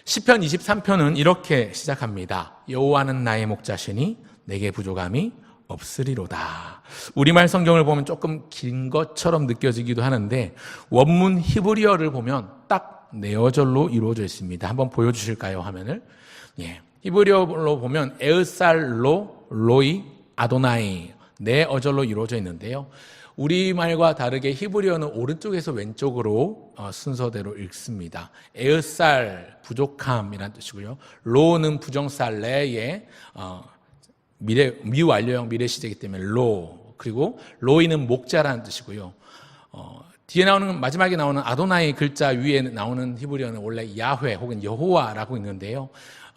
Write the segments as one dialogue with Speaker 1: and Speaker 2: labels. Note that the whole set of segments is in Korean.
Speaker 1: 시편 23편은 이렇게 시작합니다. 여호와는 나의 목자시니 내게 부족함이 없으리로다. 우리말 성경을 보면 조금 긴 것처럼 느껴지기도 하는데 원문 히브리어를 보면 딱 4어절로 이루어져 있습니다. 한번 보여주실까요, 화면을? 히브리어로 보면 에으살로 로이 아도나이 4어절로 이루어져 있는데요. 우리말과 다르게 히브리어는 오른쪽에서 왼쪽으로 순서대로 읽습니다. 에으살, 부족함이란 뜻이고요. 로는 부정살, 레의 미완료형 미래시제이기 때문에 로, 그리고 로이는 목자라는 뜻이고요. 뒤에 나오는, 마지막에 나오는 아도나이 글자 위에 나오는 히브리어는 원래 야훼 혹은 여호와라고 있는데요.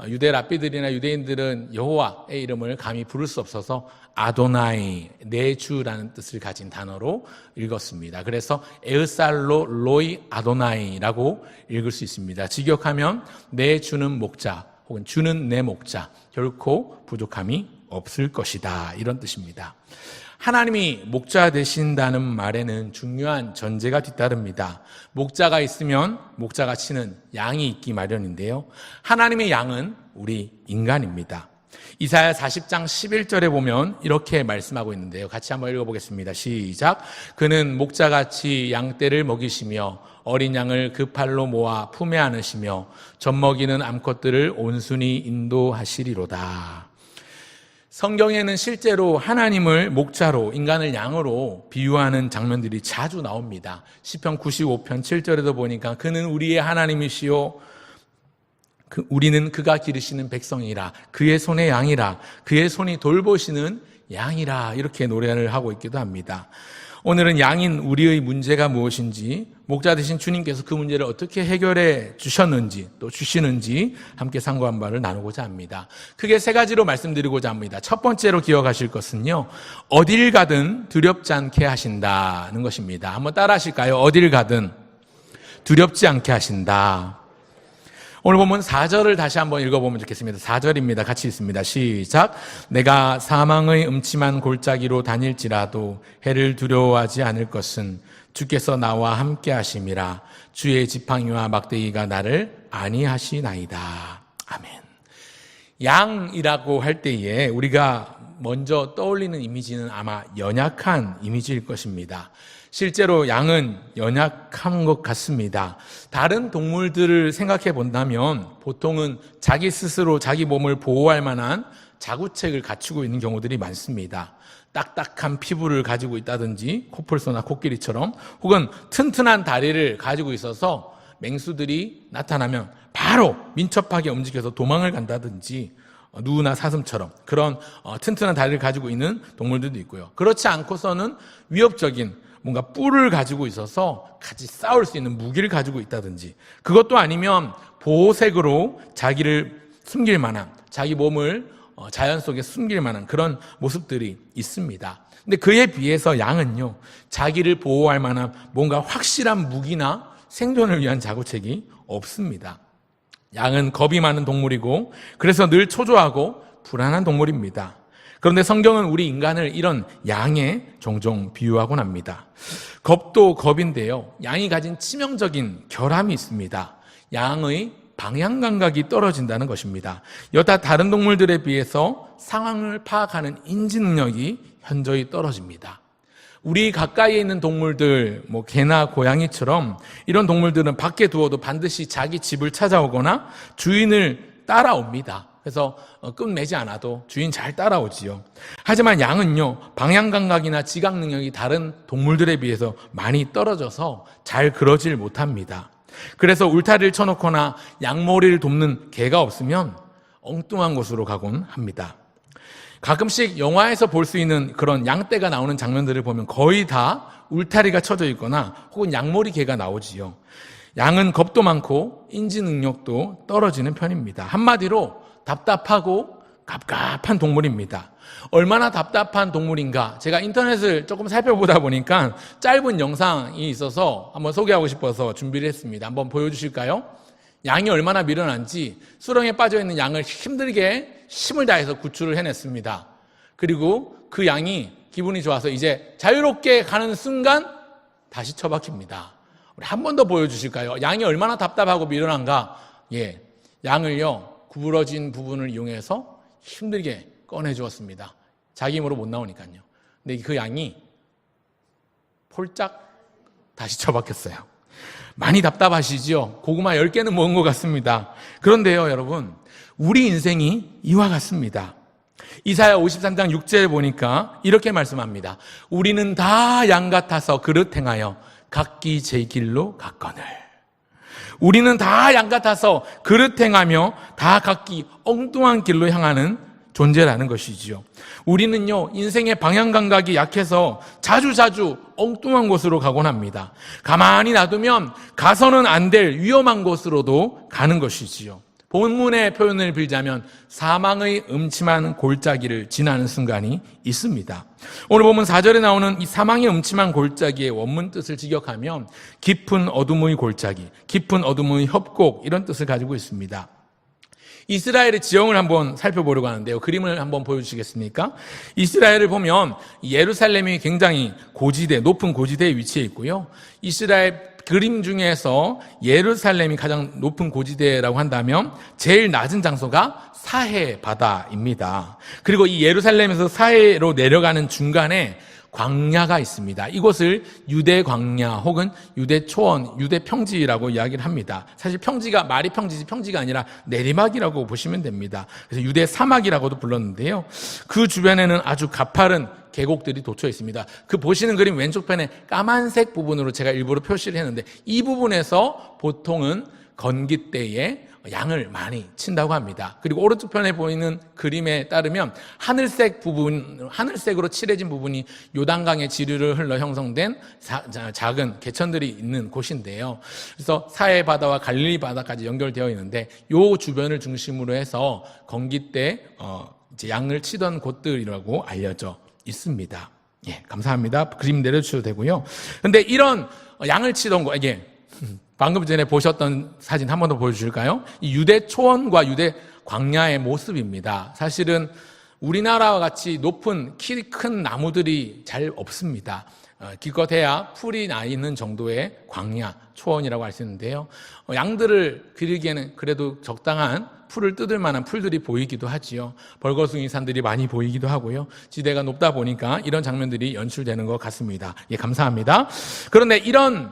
Speaker 1: 유대 랍비들이나 유대인들은 여호와의 이름을 감히 부를 수 없어서 아도나이, 내 주라는 뜻을 가진 단어로 읽었습니다. 그래서 에으살로 로이 아도나이라고 읽을 수 있습니다. 직역하면 내 주는 목자 혹은 주는 내 목자, 결코 부족함이 없을 것이다, 이런 뜻입니다. 하나님이 목자 되신다는 말에는 중요한 전제가 뒤따릅니다. 목자가 있으면 목자가 치는 양이 있기 마련인데요. 하나님의 양은 우리 인간입니다. 이사야 40장 11절에 보면 이렇게 말씀하고 있는데요. 같이 한번 읽어보겠습니다. 시작. 그는 목자같이 양떼를 먹이시며 어린 양을 그 팔로 모아 품에 안으시며 젖먹이는 암컷들을 온순히 인도하시리로다. 성경에는 실제로 하나님을 목자로, 인간을 양으로 비유하는 장면들이 자주 나옵니다. 시편 95편 7절에도 보니까 그는 우리의 하나님이시요 우리는 그가 기르시는 백성이라, 그의 손의 양이라, 그의 손이 돌보시는 양이라, 이렇게 노래를 하고 있기도 합니다. 오늘은 양인 우리의 문제가 무엇인지, 목자 되신 주님께서 그 문제를 어떻게 해결해 주셨는지, 또 주시는지 함께 상고한 바를 나누고자 합니다. 크게 3가지로 말씀드리고자 합니다. 첫 번째로 기억하실 것은요, 어딜 가든 두렵지 않게 하신다는 것입니다. 한번 따라 하실까요? 어딜 가든 두렵지 않게 하신다. 오늘 보면 4절을 다시 한번 읽어보면 좋겠습니다. 4절입니다. 같이 읽습니다. 시작. 내가 사망의 음침한 골짜기로 다닐지라도 해를 두려워하지 않을 것은 주께서 나와 함께 하심이라. 주의 지팡이와 막대기가 나를 안위하시나이다. 아멘. 양이라고 할 때에 우리가 먼저 떠올리는 이미지는 아마 연약한 이미지일 것입니다. 실제로 양은 연약한 것 같습니다. 다른 동물들을 생각해 본다면 보통은 자기 스스로 자기 몸을 보호할 만한 자구책을 갖추고 있는 경우들이 많습니다. 딱딱한 피부를 가지고 있다든지 코뿔소나 코끼리처럼, 혹은 튼튼한 다리를 가지고 있어서 맹수들이 나타나면 바로 민첩하게 움직여서 도망을 간다든지, 누나 사슴처럼 그런 튼튼한 다리를 가지고 있는 동물들도 있고요. 그렇지 않고서는 위협적인 뭔가 뿔을 가지고 있어서 같이 싸울 수 있는 무기를 가지고 있다든지, 그것도 아니면 보호색으로 자기를 숨길 만한, 자기 몸을 자연 속에 숨길 만한 그런 모습들이 있습니다. 근데 그에 비해서 양은요, 자기를 보호할 만한 뭔가 확실한 무기나 생존을 위한 자구책이 없습니다. 양은 겁이 많은 동물이고 그래서 늘 초조하고 불안한 동물입니다. 그런데 성경은 우리 인간을 이런 양에 종종 비유하곤 합니다. 겁도 겁인데요, 양이 가진 치명적인 결함이 있습니다. 양의 방향 감각이 떨어진다는 것입니다. 여타 다른 동물들에 비해서 상황을 파악하는 인지 능력이 현저히 떨어집니다. 우리 가까이에 있는 동물들, 개나 고양이처럼 이런 동물들은 밖에 두어도 반드시 자기 집을 찾아오거나 주인을 따라옵니다. 그래서 끝내지 않아도 주인 잘 따라오지요. 하지만 양은요, 방향 감각이나 지각 능력이 다른 동물들에 비해서 많이 떨어져서 잘 그러질 못합니다. 그래서 울타리를 쳐놓거나 양머리를 돕는 개가 없으면 엉뚱한 곳으로 가곤 합니다. 가끔씩 영화에서 볼 수 있는 그런 양떼가 나오는 장면들을 보면 거의 다 울타리가 쳐져 있거나 혹은 양머리 개가 나오지요. 양은 겁도 많고 인지 능력도 떨어지는 편입니다. 한마디로 답답하고 갑갑한 동물입니다. 얼마나 답답한 동물인가, 제가 인터넷을 조금 살펴보다 보니까 짧은 영상이 있어서 한번 소개하고 싶어서 준비를 했습니다. 한번 보여주실까요? 양이 얼마나 미련한지 수렁에 빠져있는 양을 힘들게 힘을 다해서 구출을 해냈습니다. 그리고 그 양이 기분이 좋아서 이제 자유롭게 가는 순간 다시 처박힙니다. 우리 한 번 더 보여주실까요? 양이 얼마나 답답하고 미련한가. 양을요, 구부러진 부분을 이용해서 힘들게 꺼내 주었습니다. 자기 힘으로 못 나오니까요. 근데 그 양이 폴짝 다시 처박혔어요. 많이 답답하시죠? 고구마 10개는 먹은 것 같습니다. 그런데요, 여러분, 우리 인생이 이와 같습니다. 이사야 53장 6절에 보니까 이렇게 말씀합니다. 우리는 다 양 같아서 그릇 행하여 각기 제 길로 갔거늘. 우리는 다 양 같아서 그릇 행하며 다 각기 엉뚱한 길로 향하는 존재라는 것이지요. 우리는요, 인생의 방향 감각이 약해서 자주 엉뚱한 곳으로 가곤 합니다. 가만히 놔두면 가서는 안 될 위험한 곳으로도 가는 것이지요. 본문의 표현을 빌자면 사망의 음침한 골짜기를 지나는 순간이 있습니다. 오늘 보면 4절에 나오는 이 사망의 음침한 골짜기의 원문 뜻을 직역하면 깊은 어둠의 골짜기, 깊은 어둠의 협곡, 이런 뜻을 가지고 있습니다. 이스라엘의 지형을 한번 살펴보려고 하는데요. 그림을 한번 보여주시겠습니까? 이스라엘을 보면 예루살렘이 굉장히 고지대, 높은 고지대에 위치해 있고요. 이스라엘 그림 중에서 예루살렘이 가장 높은 고지대라고 한다면 제일 낮은 장소가 사해 바다입니다. 그리고 이 예루살렘에서 사해로 내려가는 중간에 광야가 있습니다. 이곳을 유대 광야 혹은 유대 초원, 유대 평지라고 이야기를 합니다. 사실 평지가 말이 평지지 평지가 아니라 내리막이라고 보시면 됩니다. 그래서 유대 사막이라고도 불렀는데요. 그 주변에는 아주 가파른 계곡들이 돋쳐 있습니다. 그 보시는 그림 왼쪽 편에 까만색 부분으로 제가 일부러 표시를 했는데 이 부분에서 보통은 건기때에 양을 많이 친다고 합니다. 그리고 오른쪽 편에 보이는 그림에 따르면 하늘색으로 칠해진 부분이 요단강의 지류를 흘러 형성된 작은 개천들이 있는 곳인데요. 그래서 사해 바다와 갈릴리 바다까지 연결되어 있는데 이 주변을 중심으로 해서 건기때 이제 양을 치던 곳들이라고 알려져 있습니다. 예, 감사합니다. 그림 내려주셔도 되고요. 근데 이런 양을 치던 곳, 이게 방금 전에 보셨던 사진 한 번 더 보여주실까요? 이 유대 초원과 유대 광야의 모습입니다. 사실은 우리나라와 같이 높은 키 큰 나무들이 잘 없습니다. 기껏해야 풀이 나 있는 정도의 광야, 초원이라고 할 수 있는데요. 양들을 기르기에는 그래도 적당한 풀을 뜯을 만한 풀들이 보이기도 하지요. 벌거숭이 산들이 많이 보이기도 하고요. 지대가 높다 보니까 이런 장면들이 연출되는 것 같습니다. 예, 감사합니다. 그런데 이런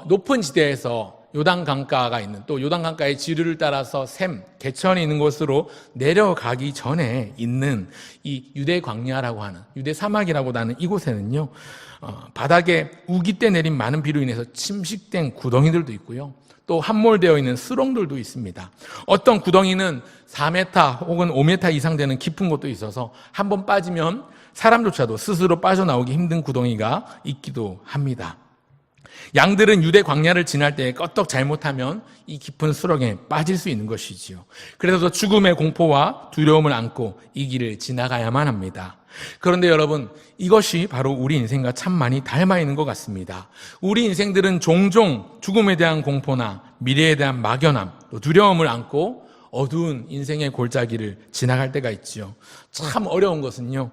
Speaker 1: 높은 지대에서 요단 강가가 있는, 또 요단 강가의 지류를 따라서 개천이 있는 곳으로 내려가기 전에 있는 이 유대 광야라고 하는, 유대 사막이라고 하는 이곳에는요, 바닥에 우기 때 내린 많은 비로 인해서 침식된 구덩이들도 있고요. 또 함몰되어 있는 수렁들도 있습니다. 어떤 구덩이는 4m 혹은 5m 이상 되는 깊은 곳도 있어서 한번 빠지면 사람조차도 스스로 빠져나오기 힘든 구덩이가 있기도 합니다. 양들은 유대 광야를 지날 때 껐떡 잘못하면 이 깊은 수렁에 빠질 수 있는 것이지요. 그래서 죽음의 공포와 두려움을 안고 이 길을 지나가야만 합니다. 그런데 여러분, 이것이 바로 우리 인생과 참 많이 닮아 있는 것 같습니다. 우리 인생들은 종종 죽음에 대한 공포나 미래에 대한 막연함, 또 두려움을 안고 어두운 인생의 골짜기를 지나갈 때가 있지요. 참 어려운 것은요,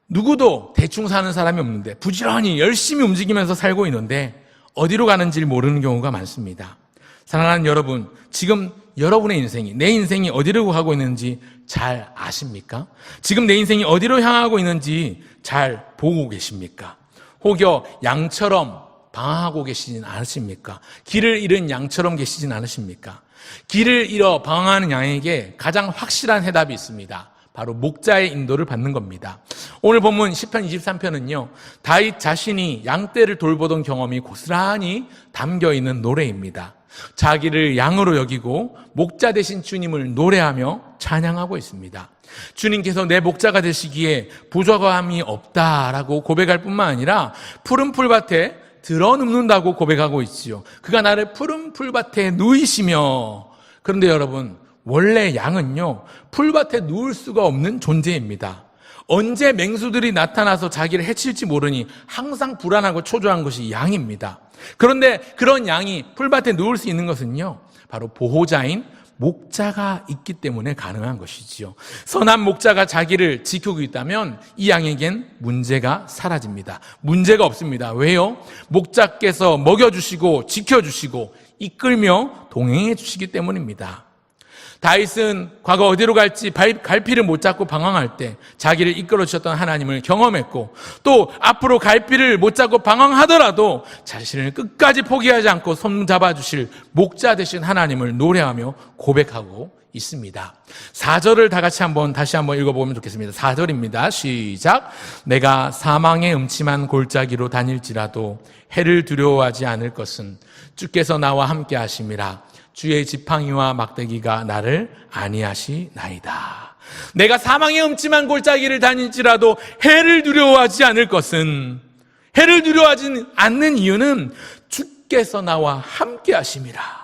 Speaker 1: 누구도 대충 사는 사람이 없는데 부지런히 열심히 움직이면서 살고 있는데 어디로 가는지 모르는 경우가 많습니다. 사랑하는 여러분, 지금 여러분의 인생이, 내 인생이 어디로 가고 있는지 잘 아십니까? 지금 내 인생이 어디로 향하고 있는지 잘 보고 계십니까? 혹여 양처럼 방황하고 계시진 않으십니까? 길을 잃은 양처럼 계시진 않으십니까? 길을 잃어 방황하는 양에게 가장 확실한 해답이 있습니다. 바로 목자의 인도를 받는 겁니다. 오늘 본문 시편 23편은요, 다윗 자신이 양떼를 돌보던 경험이 고스란히 담겨있는 노래입니다. 자기를 양으로 여기고 목자 되신 주님을 노래하며 찬양하고 있습니다. 주님께서 내 목자가 되시기에 부족함이 없다라고 고백할 뿐만 아니라 푸른 풀밭에 들어눕는다고 고백하고 있지요. 그가 나를 푸른 풀밭에 누이시며. 그런데 여러분, 원래 양은요, 풀밭에 누울 수가 없는 존재입니다. 언제 맹수들이 나타나서 자기를 해칠지 모르니 항상 불안하고 초조한 것이 양입니다. 그런데 그런 양이 풀밭에 누울 수 있는 것은요, 바로 보호자인 목자가 있기 때문에 가능한 것이지요. 선한 목자가 자기를 지키고 있다면 이 양에겐 문제가 사라집니다. 문제가 없습니다. 왜요? 목자께서 먹여주시고 지켜주시고 이끌며 동행해 주시기 때문입니다. 다윗은 과거 어디로 갈지 갈피를 못 잡고 방황할 때 자기를 이끌어 주셨던 하나님을 경험했고, 또 앞으로 갈피를 못 잡고 방황하더라도 자신을 끝까지 포기하지 않고 손잡아 주실 목자 되신 하나님을 노래하며 고백하고 있습니다. 4절을 다시 한번 읽어보면 좋겠습니다. 4절입니다. 시작. 내가 사망의 음침한 골짜기로 다닐지라도 해를 두려워하지 않을 것은 주께서 나와 함께 하심이라. 주의 지팡이와 막대기가 나를 안위하시나이다. 내가 사망의 음침한 골짜기를 다닐지라도 해를 두려워하지 않을 것은, 해를 두려워하지 않는 이유는 주께서 나와 함께 하심이라.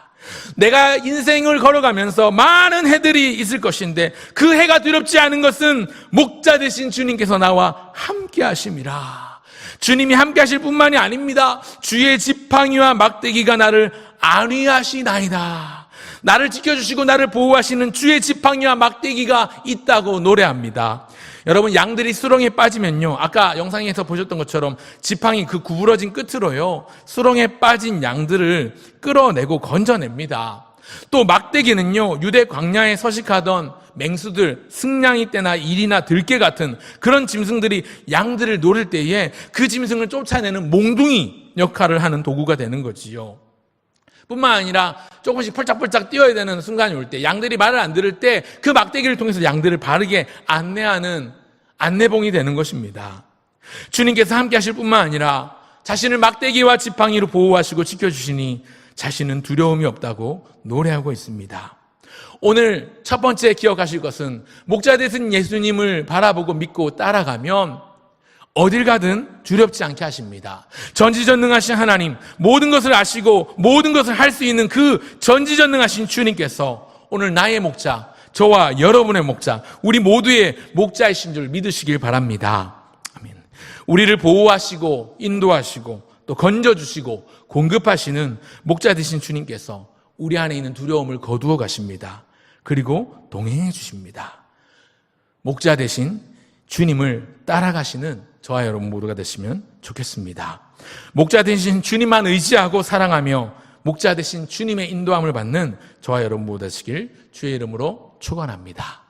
Speaker 1: 내가 인생을 걸어가면서 많은 해들이 있을 것인데 그 해가 두렵지 않은 것은 목자 되신 주님께서 나와 함께 하심이라. 주님이 함께 하실 뿐만이 아닙니다. 주의 지팡이와 막대기가 나를 안위하시나이다. 나를 지켜주시고 나를 보호하시는 주의 지팡이와 막대기가 있다고 노래합니다. 여러분, 양들이 수렁에 빠지면요, 아까 영상에서 보셨던 것처럼 지팡이 그 구부러진 끝으로요, 수렁에 빠진 양들을 끌어내고 건져냅니다. 또 막대기는요, 유대 광야에 서식하던 맹수들, 승냥이 떼나 일이나 들깨 같은 그런 짐승들이 양들을 노릴 때에 그 짐승을 쫓아내는 몽둥이 역할을 하는 도구가 되는 거지요. 뿐만 아니라 조금씩 펄짝펄짝 뛰어야 되는 순간이 올 때, 양들이 말을 안 들을 때 그 막대기를 통해서 양들을 바르게 안내하는 안내봉이 되는 것입니다. 주님께서 함께 하실 뿐만 아니라 자신을 막대기와 지팡이로 보호하시고 지켜주시니 자신은 두려움이 없다고 노래하고 있습니다. 오늘 첫 번째 기억하실 것은, 목자 되신 예수님을 바라보고 믿고 따라가면 어딜 가든 두렵지 않게 하십니다. 전지전능하신 하나님, 모든 것을 아시고 모든 것을 할 수 있는 그 전지전능하신 주님께서 오늘 나의 목자, 저와 여러분의 목자, 우리 모두의 목자이신 줄 믿으시길 바랍니다. 아멘. 우리를 보호하시고 인도하시고 또 건져주시고 공급하시는 목자 되신 주님께서 우리 안에 있는 두려움을 거두어 가십니다. 그리고 동행해 주십니다. 목자 되신 주님을 따라가시는 저와 여러분 모두가 되시면 좋겠습니다. 목자 되신 주님만 의지하고 사랑하며 목자 되신 주님의 인도함을 받는 저와 여러분 모두 되시길 주의 이름으로 축원합니다.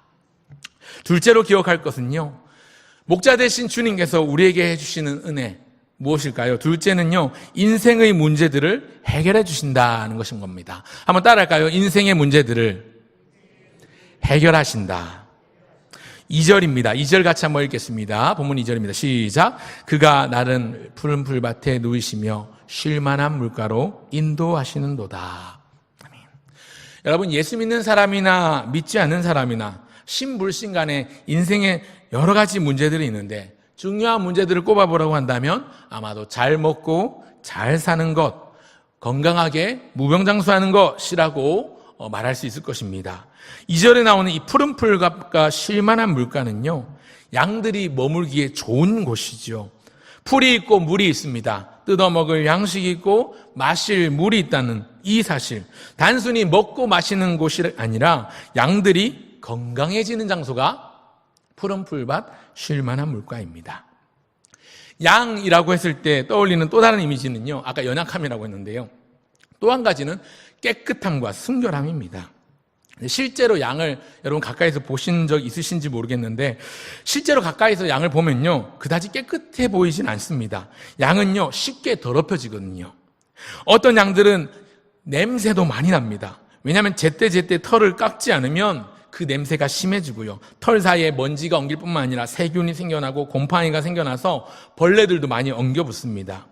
Speaker 1: 둘째로 기억할 것은요, 목자 되신 주님께서 우리에게 해주시는 은혜 무엇일까요? 둘째는요, 인생의 문제들을 해결해 주신다는 것인 겁니다. 한번 따라할까요? 인생의 문제들을 해결하신다. 2절입니다. 2절 같이 한번 읽겠습니다. 본문 2절입니다. 시작. 그가 나를 푸른 풀밭에 누이시며 쉴만한 물가로 인도하시는도다. 아멘. 여러분, 예수 믿는 사람이나 믿지 않는 사람이나 신불신간에 인생에 여러 가지 문제들이 있는데, 중요한 문제들을 꼽아보라고 한다면 아마도 잘 먹고 잘 사는 것, 건강하게 무병장수하는 것이라고 말할 수 있을 것입니다. 2절에 나오는 이 푸른 풀과 쉴만한 물가는요, 양들이 머물기에 좋은 곳이죠. 풀이 있고 물이 있습니다. 뜯어먹을 양식이 있고 마실 물이 있다는 이 사실, 단순히 먹고 마시는 곳이 아니라 양들이 건강해지는 장소가 푸른 풀밭 쉴만한 물가입니다. 양이라고 했을 때 떠올리는 또 다른 이미지는요, 아까 연약함이라고 했는데요, 또 한 가지는 깨끗함과 순결함입니다. 실제로 양을 여러분 가까이서 보신 적 있으신지 모르겠는데, 실제로 가까이서 양을 보면요, 그다지 깨끗해 보이진 않습니다. 양은요, 쉽게 더럽혀지거든요. 어떤 양들은 냄새도 많이 납니다. 왜냐하면 제때제때 털을 깎지 않으면 그 냄새가 심해지고요, 털 사이에 먼지가 엉길 뿐만 아니라 세균이 생겨나고 곰팡이가 생겨나서 벌레들도 많이 엉겨 붙습니다.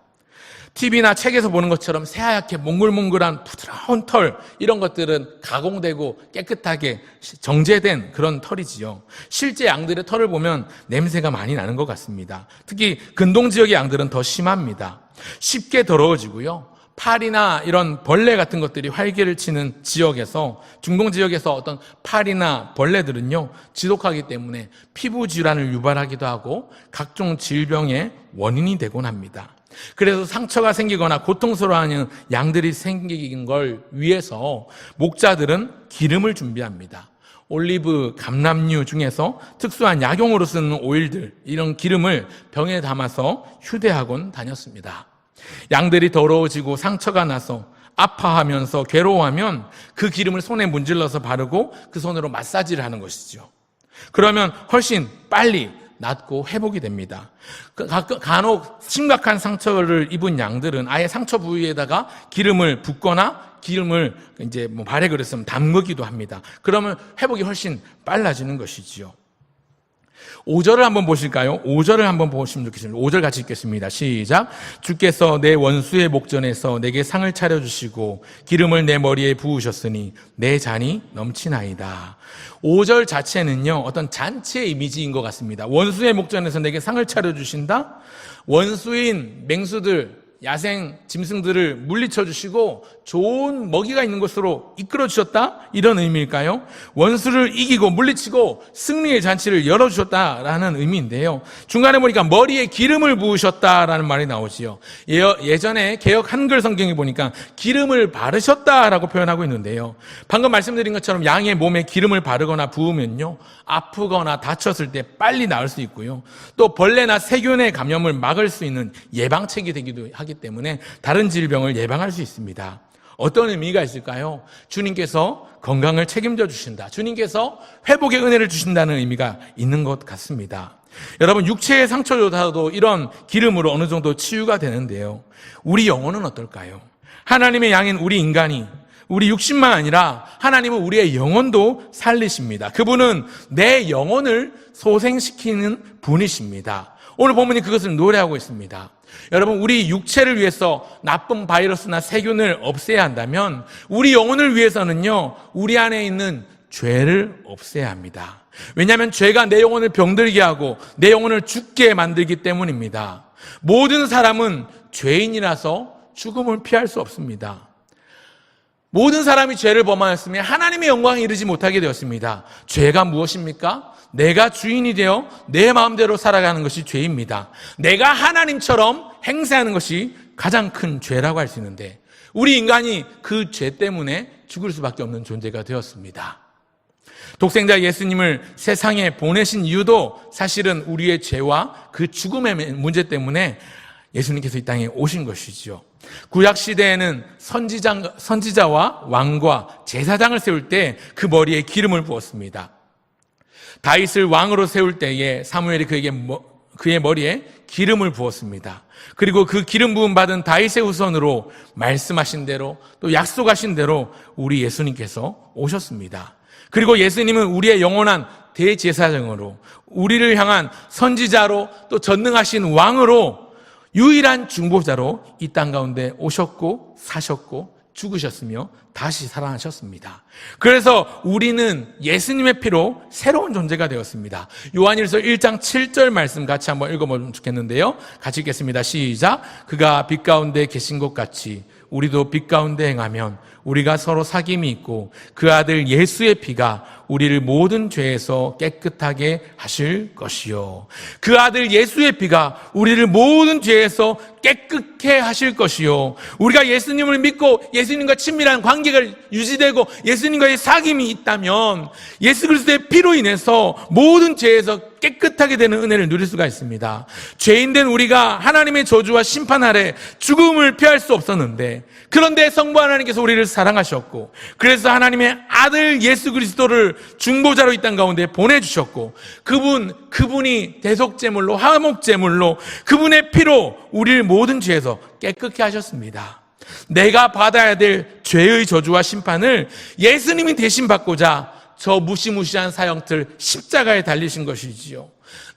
Speaker 1: TV나 책에서 보는 것처럼 새하얗게 몽글몽글한 부드러운 털, 이런 것들은 가공되고 깨끗하게 정제된 그런 털이지요. 실제 양들의 털을 보면 냄새가 많이 나는 것 같습니다. 특히 근동 지역의 양들은 더 심합니다. 쉽게 더러워지고요, 파리나 이런 벌레 같은 것들이 활개를 치는 지역에서, 중동 지역에서 어떤 파리나 벌레들은요, 지독하기 때문에 피부 질환을 유발하기도 하고 각종 질병의 원인이 되곤 합니다. 그래서 상처가 생기거나 고통스러워하는 양들이 생기는 걸 위해서 목자들은 기름을 준비합니다. 올리브, 감람류 중에서 특수한 약용으로 쓰는 오일들, 이런 기름을 병에 담아서 휴대하곤 다녔습니다. 양들이 더러워지고 상처가 나서 아파하면서 괴로워하면 그 기름을 손에 문질러서 바르고 그 손으로 마사지를 하는 것이죠. 그러면 훨씬 빨리 낫고 회복이 됩니다. 간혹 심각한 상처를 입은 양들은 아예 상처 부위에다가 기름을 붓거나 기름을 이제 발에 그랬으면 담그기도 합니다. 그러면 회복이 훨씬 빨라지는 것이지요. 5절을 한번 보실까요? 5절을 한번 보시면 좋겠습니다. 5절 같이 읽겠습니다. 시작. 주께서 내 원수의 목전에서 내게 상을 차려주시고 기름을 내 머리에 부으셨으니 내 잔이 넘치나이다. 5절 자체는요, 어떤 잔치의 이미지인 것 같습니다. 원수의 목전에서 내게 상을 차려주신다? 원수인 맹수들, 야생 짐승들을 물리쳐 주시고 좋은 먹이가 있는 곳으로 이끌어 주셨다? 이런 의미일까요? 원수를 이기고 물리치고 승리의 잔치를 열어주셨다라는 의미인데요. 중간에 보니까 머리에 기름을 부으셨다라는 말이 나오지요. 예전에 개역 한글 성경에 보니까 기름을 바르셨다라고 표현하고 있는데요. 방금 말씀드린 것처럼 양의 몸에 기름을 바르거나 부으면요, 아프거나 다쳤을 때 빨리 나을 수 있고요. 또 벌레나 세균의 감염을 막을 수 있는 예방책이 되기도 하기 때문에 다른 질병을 예방할 수 있습니다. 어떤 의미가 있을까요? 주님께서 건강을 책임져 주신다. 주님께서 회복의 은혜를 주신다는 의미가 있는 것 같습니다. 여러분, 육체의 상처조차도 이런 기름으로 어느 정도 치유가 되는데요. 우리 영혼은 어떨까요? 하나님의 양인 우리 인간이, 우리 육신만 아니라 하나님은 우리의 영혼도 살리십니다. 그분은 내 영혼을 소생시키는 분이십니다. 오늘 본문이 그것을 노래하고 있습니다. 여러분, 우리 육체를 위해서 나쁜 바이러스나 세균을 없애야 한다면 우리 영혼을 위해서는요, 우리 안에 있는 죄를 없애야 합니다. 왜냐하면 죄가 내 영혼을 병들게 하고 내 영혼을 죽게 만들기 때문입니다. 모든 사람은 죄인이라서 죽음을 피할 수 없습니다. 모든 사람이 죄를 범하였으면 하나님의 영광에 이르지 못하게 되었습니다. 죄가 무엇입니까? 내가 주인이 되어 내 마음대로 살아가는 것이 죄입니다. 내가 하나님처럼 행세하는 것이 가장 큰 죄라고 할 수 있는데 우리 인간이 그 죄 때문에 죽을 수밖에 없는 존재가 되었습니다. 독생자 예수님을 세상에 보내신 이유도 사실은 우리의 죄와 그 죽음의 문제 때문에 예수님께서 이 땅에 오신 것이죠. 구약 시대에는 선지자와 왕과 제사장을 세울 때 그 머리에 기름을 부었습니다. 다윗을 왕으로 세울 때에 사무엘이 그의 머리에 기름을 부었습니다. 그리고 그 기름 부음 받은 다윗의 후손으로 말씀하신 대로 또 약속하신 대로 우리 예수님께서 오셨습니다. 그리고 예수님은 우리의 영원한 대제사장으로, 우리를 향한 선지자로, 또 전능하신 왕으로, 유일한 중보자로 이 땅 가운데 오셨고 사셨고 죽으셨으며 다시 살아나셨습니다. 그래서 우리는 예수님의 피로 새로운 존재가 되었습니다. 요한일서 1장 7절 말씀 같이 한번 읽어보면 좋겠는데요. 같이 읽겠습니다. 시작. 그가 빛 가운데 계신 것 같이 우리도 빛 가운데 행하면 우리가 서로 사귐이 있고 그 아들 예수의 피가 우리를 모든 죄에서 깨끗하게 하실 것이요. 그 아들 예수의 피가 우리를 모든 죄에서 깨끗게 하실 것이요. 우리가 예수님을 믿고 예수님과 친밀한 관계가 유지되고 예수님과의 사귐이 있다면 예수 그리스도의 피로 인해서 모든 죄에서 깨끗하게 되는 은혜를 누릴 수가 있습니다. 죄인된 우리가 하나님의 저주와 심판 아래 죽음을 피할 수 없었는데, 그런데 성부 하나님께서 우리를 사랑하셨고 그래서 하나님의 아들 예수 그리스도를 중보자로 이 땅 가운데 보내주셨고 그분이 대속제물로 화목제물로 그분의 피로 우리를 모든 죄에서 깨끗게 하셨습니다. 내가 받아야 될 죄의 저주와 심판을 예수님이 대신 받고자 저 무시무시한 사형틀 십자가에 달리신 것이지요.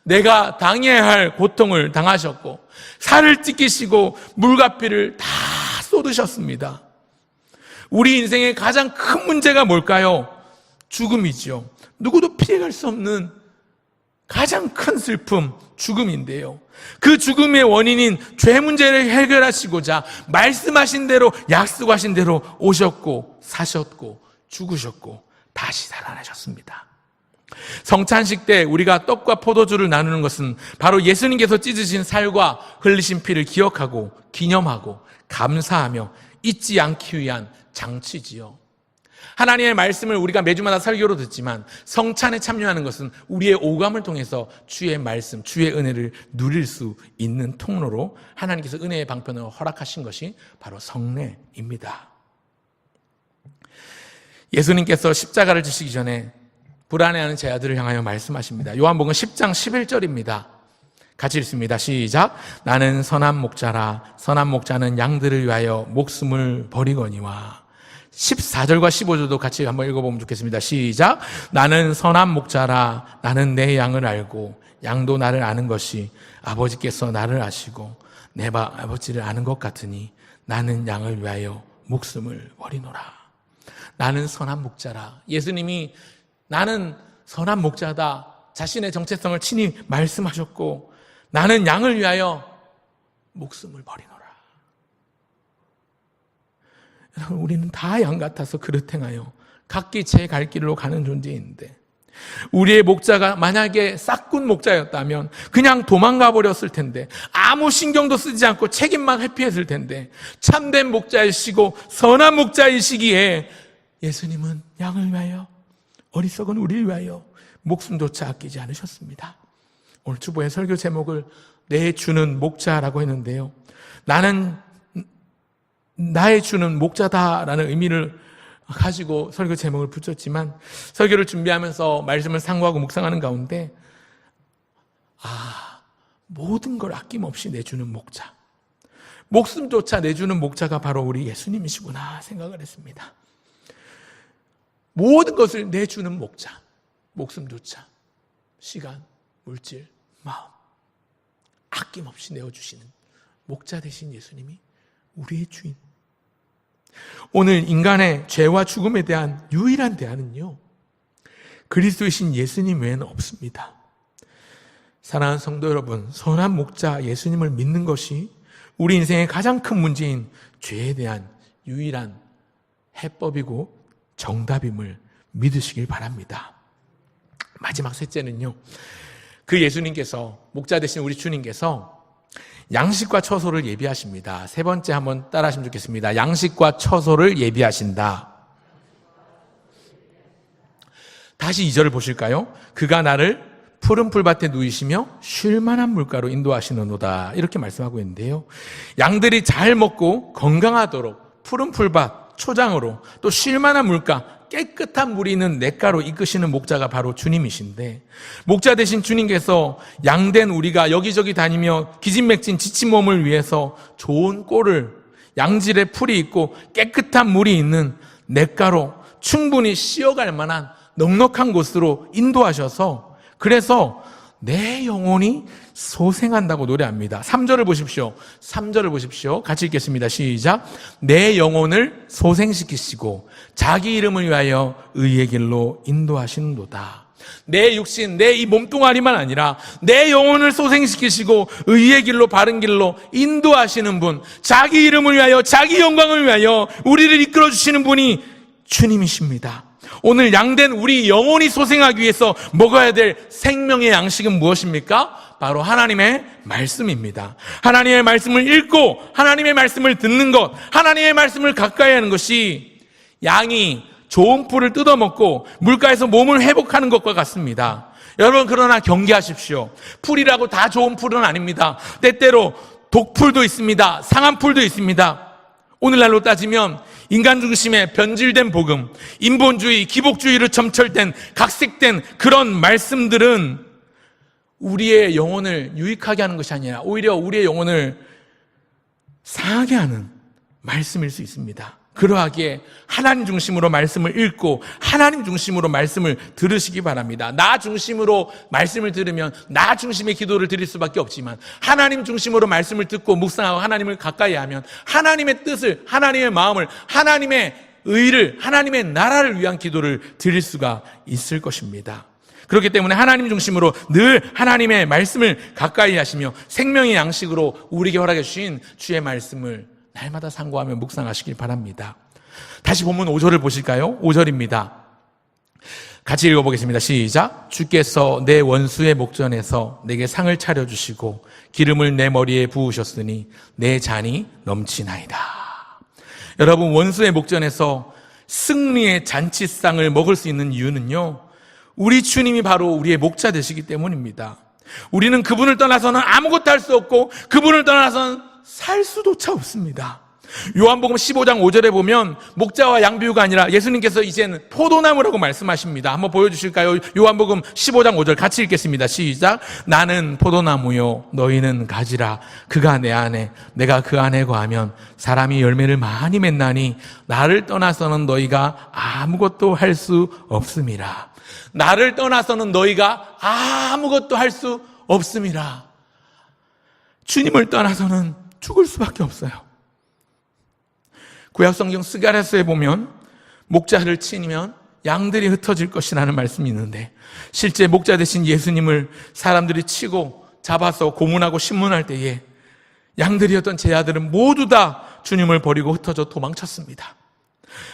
Speaker 1: 내가 당해야 할 고통을 당하셨고 살을 찢기시고 물과 피를 다 쏟으셨습니다. 우리 인생의 가장 큰 문제가 뭘까요? 죽음이죠. 누구도 피해갈 수 없는 가장 큰 슬픔, 죽음인데요. 그 죽음의 원인인 죄 문제를 해결하시고자 말씀하신 대로, 약속하신 대로 오셨고 사셨고 죽으셨고 다시 살아나셨습니다. 성찬식 때 우리가 떡과 포도주를 나누는 것은 바로 예수님께서 찢으신 살과 흘리신 피를 기억하고 기념하고 감사하며 잊지 않기 위한 장치지요. 하나님의 말씀을 우리가 매주마다 설교로 듣지만 성찬에 참여하는 것은 우리의 오감을 통해서 주의 말씀, 주의 은혜를 누릴 수 있는 통로로 하나님께서 은혜의 방편을 허락하신 것이 바로 성례입니다. 예수님께서 십자가를 지시기 전에 불안해하는 제 아들을 향하여 말씀하십니다. 요한복음 10장 11절입니다. 같이 읽습니다. 시작. 나는 선한 목자라. 선한 목자는 양들을 위하여 목숨을 버리거니와. 14절과 15절도 같이 한번 읽어보면 좋겠습니다. 시작. 나는 선한 목자라. 나는 내 양을 알고 양도 나를 아는 것이 아버지께서 나를 아시고 내 아버지를 아는 것 같으니 나는 양을 위하여 목숨을 버리노라. 나는 선한 목자라. 예수님이 나는 선한 목자다. 자신의 정체성을 친히 말씀하셨고 나는 양을 위하여 목숨을 버리노라. 여러분, 우리는 다 양 같아서 그릇 행하여 각기 제 갈 길로 가는 존재인데 우리의 목자가 만약에 싹군 목자였다면 그냥 도망가 버렸을 텐데 아무 신경도 쓰지 않고 책임만 회피했을 텐데 참된 목자이시고 선한 목자이시기에 예수님은 양을 위하여 어리석은 우리를 위하여 목숨조차 아끼지 않으셨습니다. 오늘 주보의 설교 제목을 내 주는 목자라고 했는데요. 나는 나의 주는 목자다라는 의미를 가지고 설교 제목을 붙였지만 설교를 준비하면서 말씀을 상고하고 묵상하는 가운데 모든 걸 아낌없이 내주는 목자, 목숨조차 내주는 목자가 바로 우리 예수님이시구나 생각을 했습니다. 모든 것을 내주는 목자, 목숨조차 시간, 물질, 마음 아낌없이 내어주시는 목자 되신 예수님이 우리의 주인. 오늘 인간의 죄와 죽음에 대한 유일한 대안은요, 그리스도이신 예수님 외에는 없습니다. 사랑하는 성도 여러분, 선한 목자 예수님을 믿는 것이 우리 인생의 가장 큰 문제인 죄에 대한 유일한 해법이고 정답임을 믿으시길 바랍니다. 마지막 셋째는요, 그 예수님께서, 목자 되신 우리 주님께서 양식과 처소를 예비하십니다. 세 번째 한번 따라 하시면 좋겠습니다. 양식과 처소를 예비하신다. 다시 2절을 보실까요? 그가 나를 푸른 풀밭에 누이시며 쉴만한 물가로 인도하시는도다. 이렇게 말씀하고 있는데요. 양들이 잘 먹고 건강하도록 푸른 풀밭, 초장으로 또 쉴만한 물가, 깨끗한 물이 있는 냇가로 이끄시는 목자가 바로 주님이신데, 목자 되신 주님께서 양된 우리가 여기저기 다니며 기진맥진 지친 몸을 위해서 좋은 꼴을, 양질의 풀이 있고 깨끗한 물이 있는 냇가로 충분히 쉬어갈 만한 넉넉한 곳으로 인도하셔서, 그래서 내 영혼이 소생한다고 노래합니다. 3절을 보십시오. 3절을 보십시오. 같이 읽겠습니다. 시작. 내 영혼을 소생시키시고 자기 이름을 위하여 의의 길로 인도하시는도다. 내 육신, 내 이 몸뚱아리만 아니라 내 영혼을 소생시키시고 의의 길로, 바른 길로 인도하시는 분, 자기 이름을 위하여, 자기 영광을 위하여 우리를 이끌어주시는 분이 주님이십니다. 오늘 양된 우리 영혼이 소생하기 위해서 먹어야 될 생명의 양식은 무엇입니까? 바로 하나님의 말씀입니다. 하나님의 말씀을 읽고 하나님의 말씀을 듣는 것, 하나님의 말씀을 가까이 하는 것이 양이 좋은 풀을 뜯어먹고 물가에서 몸을 회복하는 것과 같습니다. 여러분, 그러나 경계하십시오. 풀이라고 다 좋은 풀은 아닙니다. 때때로 독풀도 있습니다. 상한 풀도 있습니다. 오늘날로 따지면 인간 중심의 변질된 복음, 인본주의, 기복주의로 점철된 각색된 그런 말씀들은 우리의 영혼을 유익하게 하는 것이 아니라 오히려 우리의 영혼을 상하게 하는 말씀일 수 있습니다. 그러하기에 하나님 중심으로 말씀을 읽고 하나님 중심으로 말씀을 들으시기 바랍니다. 나 중심으로 말씀을 들으면 나 중심의 기도를 드릴 수밖에 없지만, 하나님 중심으로 말씀을 듣고 묵상하고 하나님을 가까이 하면 하나님의 뜻을, 하나님의 마음을, 하나님의 의를, 하나님의 나라를 위한 기도를 드릴 수가 있을 것입니다. 그렇기 때문에 하나님 중심으로 늘 하나님의 말씀을 가까이 하시며 생명의 양식으로 우리에게 허락해 주신 주의 말씀을 날마다 상고하며 묵상하시길 바랍니다. 다시 본문 5절을 보실까요? 5절입니다. 같이 읽어보겠습니다. 시작. 주께서 내 원수의 목전에서 내게 상을 차려주시고 기름을 내 머리에 부으셨으니 내 잔이 넘치나이다. 여러분, 원수의 목전에서 승리의 잔치상을 먹을 수 있는 이유는요, 우리 주님이 바로 우리의 목자 되시기 때문입니다. 우리는 그분을 떠나서는 아무것도 할 수 없고 그분을 떠나서는 살 수조차 없습니다. 요한복음 15장 5절에 보면 목자와 양 비유가 아니라 예수님께서 이제는 포도나무라고 말씀하십니다. 한번 보여주실까요? 요한복음 15장 5절 같이 읽겠습니다. 시작. 나는 포도나무요 너희는 가지라. 그가 내 안에 내가 그 안에 거하면 사람이 열매를 많이 맺나니 나를 떠나서는 너희가 아무것도 할 수 없음이라. 나를 떠나서는 너희가 아무것도 할 수 없음이라. 주님을 떠나서는 죽을 수밖에 없어요. 구약성경 스가랴서에 보면 목자를 치면 양들이 흩어질 것이라는 말씀이 있는데, 실제 목자 되신 예수님을 사람들이 치고 잡아서 고문하고 신문할 때에 양들이었던 제 아들은 모두 다 주님을 버리고 흩어져 도망쳤습니다.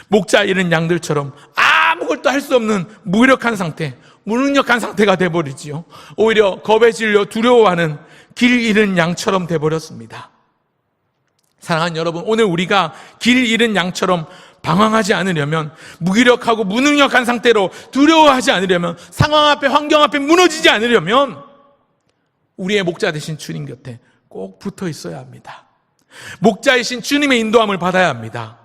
Speaker 1: 목자 잃은 양들처럼 아무것도 할 수 없는 무력한 상태, 무능력한 상태가 돼버리지요. 오히려 겁에 질려 두려워하는 길 잃은 양처럼 돼버렸습니다. 사랑하는 여러분, 오늘 우리가 길 잃은 양처럼 방황하지 않으려면, 무기력하고 무능력한 상태로 두려워하지 않으려면, 상황 앞에 환경 앞에 무너지지 않으려면 우리의 목자 되신 주님 곁에 꼭 붙어 있어야 합니다. 목자이신 주님의 인도함을 받아야 합니다.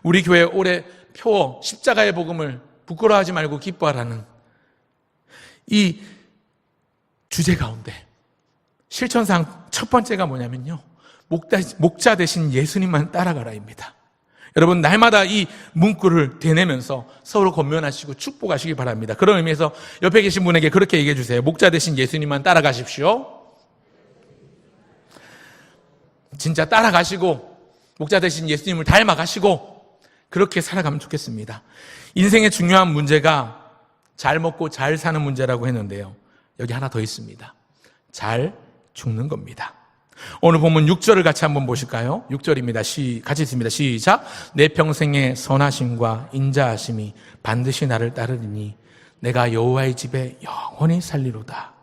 Speaker 1: 우리 교회 올해 표어 십자가의 복음을 부끄러워하지 말고 기뻐하라는 이 주제 가운데 실천상 첫 번째가 뭐냐면요, 목자 되신 예수님만 따라가라입니다. 여러분, 날마다 이 문구를 되뇌면서 서로 권면하시고 축복하시기 바랍니다. 그런 의미에서 옆에 계신 분에게 그렇게 얘기해 주세요. 목자 되신 예수님만 따라가십시오. 진짜 따라가시고 목자 되신 예수님을 닮아가시고 그렇게 살아가면 좋겠습니다. 인생의 중요한 문제가 잘 먹고 잘 사는 문제라고 했는데요, 여기 하나 더 있습니다. 잘 죽는 겁니다. 오늘 본문 6절을 같이 한번 보실까요? 6절입니다. 같이 읽습니다. 시작. 내 평생의 선하심과 인자하심이 반드시 나를 따르리니 내가 여호와의 집에 영원히 살리로다.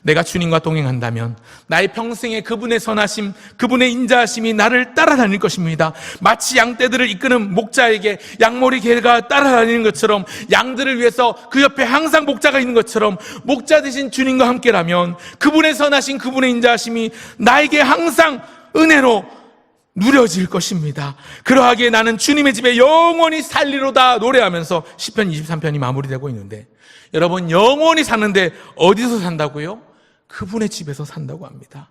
Speaker 1: 내가 주님과 동행한다면 나의 평생에 그분의 선하심, 그분의 인자하심이 나를 따라다닐 것입니다. 마치 양떼들을 이끄는 목자에게 양머리 개가 따라다니는 것처럼, 양들을 위해서 그 옆에 항상 목자가 있는 것처럼, 목자 되신 주님과 함께라면 그분의 선하심, 그분의 인자하심이 나에게 항상 은혜로 누려질 것입니다. 그러하기에 나는 주님의 집에 영원히 살리로다 노래하면서 시편 23편이 마무리되고 있는데, 여러분, 영원히 사는데 어디서 산다고요? 그분의 집에서 산다고 합니다.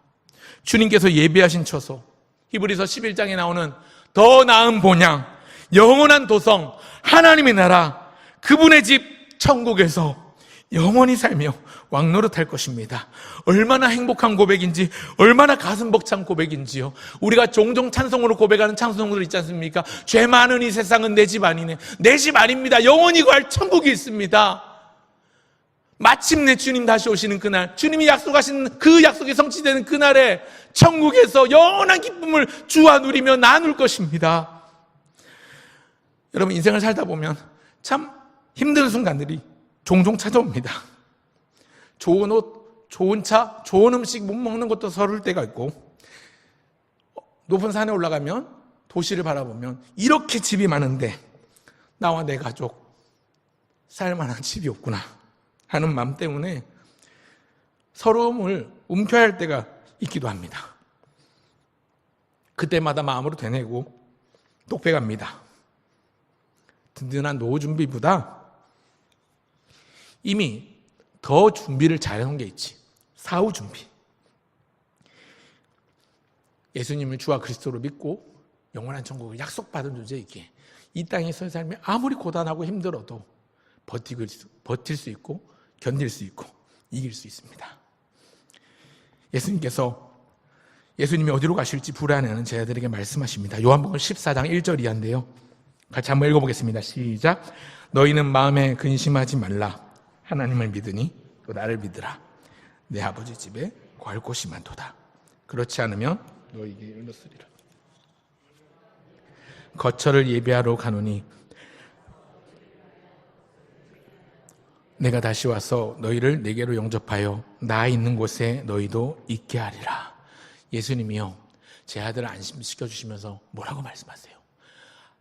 Speaker 1: 주님께서 예비하신 처소, 히브리서 11장에 나오는 더 나은 본향, 영원한 도성, 하나님의 나라, 그분의 집 천국에서 영원히 살며 왕노릇할 것입니다. 얼마나 행복한 고백인지, 얼마나 가슴 벅찬 고백인지요. 우리가 종종 찬송으로 고백하는 찬송들 있지 않습니까? 죄 많은 이 세상은 내 집 아니네. 내 집 아닙니다. 영원히 갈 천국이 있습니다. 마침내 주님 다시 오시는 그날, 주님이 약속하신 그 약속이 성취되는 그날에 천국에서 영원한 기쁨을 주와 누리며 나눌 것입니다. 여러분, 인생을 살다 보면 참 힘든 순간들이 종종 찾아옵니다. 좋은 옷, 좋은 차, 좋은 음식 못 먹는 것도 서러울 때가 있고, 높은 산에 올라가면 도시를 바라보면 이렇게 집이 많은데 나와 내 가족 살만한 집이 없구나 하는 마음 때문에 서러움을 움켜야 할 때가 있기도 합니다. 그때마다 마음으로 되뇌고 똑배갑니다. 든든한 노후 준비보다 이미 더 준비를 잘해놓은 게 있지. 사후 준비. 예수님을 주와 그리스도로 믿고 영원한 천국을 약속받은 존재이기에 이 땅에서의 삶이 아무리 고단하고 힘들어도 버틸 수 있고 견딜 수 있고 이길 수 있습니다. 예수님이 어디로 가실지 불안해하는 제자들에게 말씀하십니다. 요한복음 14장 1절 이하인데요, 같이 한번 읽어보겠습니다. 시작. 너희는 마음에 근심하지 말라. 하나님을 믿으니 또 나를 믿으라. 내 아버지 집에 거할 곳이 많도다. 그렇지 않으면 너희에게 일렀으리라. 거처를 예비하러 가노니 내가 다시 와서 너희를 내게로 영접하여 나 있는 곳에 너희도 있게 하리라. 예수님이요, 제 아들을 안심시켜 주시면서 뭐라고 말씀하세요?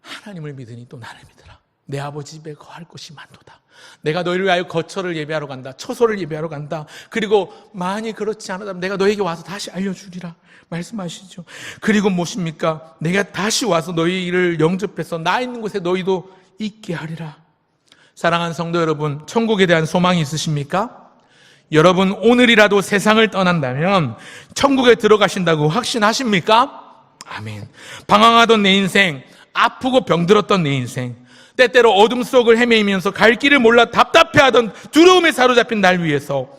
Speaker 1: 하나님을 믿으니 또 나를 믿으라. 내 아버지 집에 거할 곳이 많도다. 내가 너희를 위하여 거처를 예배하러 간다. 처소를 예배하러 간다. 그리고 만일 그렇지 않으면 내가 너희에게 와서 다시 알려주리라 말씀하시죠. 그리고 무엇입니까? 내가 다시 와서 너희를 영접해서 나 있는 곳에 너희도 있게 하리라. 사랑하는 성도 여러분, 천국에 대한 소망이 있으십니까? 여러분 오늘이라도 세상을 떠난다면 천국에 들어가신다고 확신하십니까? 아멘. 방황하던 내 인생, 아프고 병들었던 내 인생, 때때로 어둠 속을 헤매이면서 갈 길을 몰라 답답해하던 두려움에 사로잡힌 날 위해서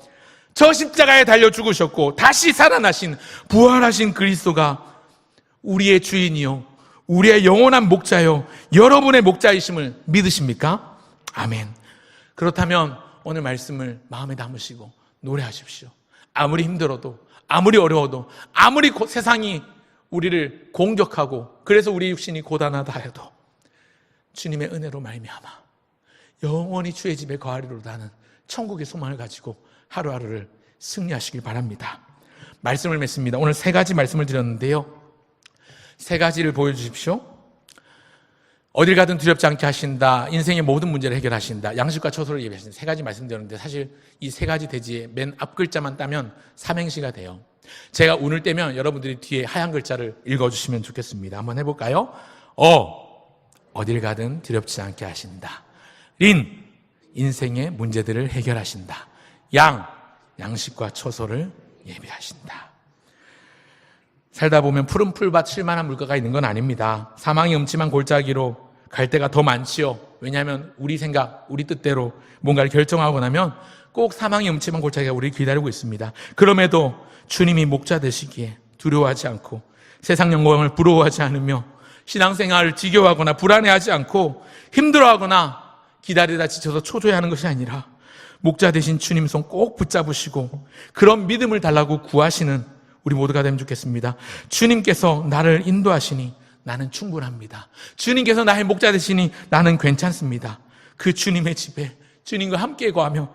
Speaker 1: 저 십자가에 달려 죽으셨고 다시 살아나신 부활하신 그리스도가 우리의 주인이요 우리의 영원한 목자요 여러분의 목자이심을 믿으십니까? 아멘. 그렇다면 오늘 말씀을 마음에 담으시고 노래하십시오. 아무리 힘들어도, 아무리 어려워도, 아무리 세상이 우리를 공격하고 그래서 우리 육신이 고단하다 해도 주님의 은혜로 말미암아 영원히 주의 집에 거하리로다는 천국의 소망을 가지고 하루하루를 승리하시길 바랍니다. 말씀을 맺습니다. 오늘 3가지 말씀을 드렸는데요, 3가지를 보여주십시오. 어딜 가든 두렵지 않게 하신다, 인생의 모든 문제를 해결하신다, 양식과 처소를 예배하신다. 3가지 말씀드렸는데 사실 이 3가지 대지의 맨 앞 글자만 따면 삼행시가 돼요. 제가 운을 떼면 여러분들이 뒤에 하얀 글자를 읽어주시면 좋겠습니다. 한번 해볼까요? 어딜 가든 두렵지 않게 하신다. 린, 인생의 문제들을 해결하신다. 양식과 처소를 예배하신다. 살다 보면 푸른 풀밭 쉴만한 물가가 있는 건 아닙니다. 사망이 음침한 골짜기로 갈 때가 더 많지요. 왜냐하면 우리 생각, 우리 뜻대로 뭔가를 결정하고 나면 꼭 사망이 음침한 골짜기가 우리를 기다리고 있습니다. 그럼에도 주님이 목자 되시기에 두려워하지 않고 세상 영광을 부러워하지 않으며 신앙생활을 지겨워하거나 불안해하지 않고 힘들어하거나 기다리다 지쳐서 초조해하는 것이 아니라 목자 되신 주님 손 꼭 붙잡으시고 그런 믿음을 달라고 구하시는 우리 모두가 되면 좋겠습니다. 주님께서 나를 인도하시니 나는 충분합니다. 주님께서 나의 목자 되시니 나는 괜찮습니다. 그 주님의 집에 주님과 함께 거하며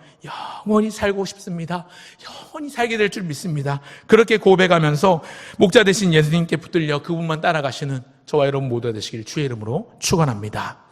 Speaker 1: 영원히 살고 싶습니다. 영원히 살게 될 줄 믿습니다. 그렇게 고백하면서 목자 되신 예수님께 붙들려 그분만 따라가시는 저와 여러분 모두가 되시길 주의 이름으로 축원합니다.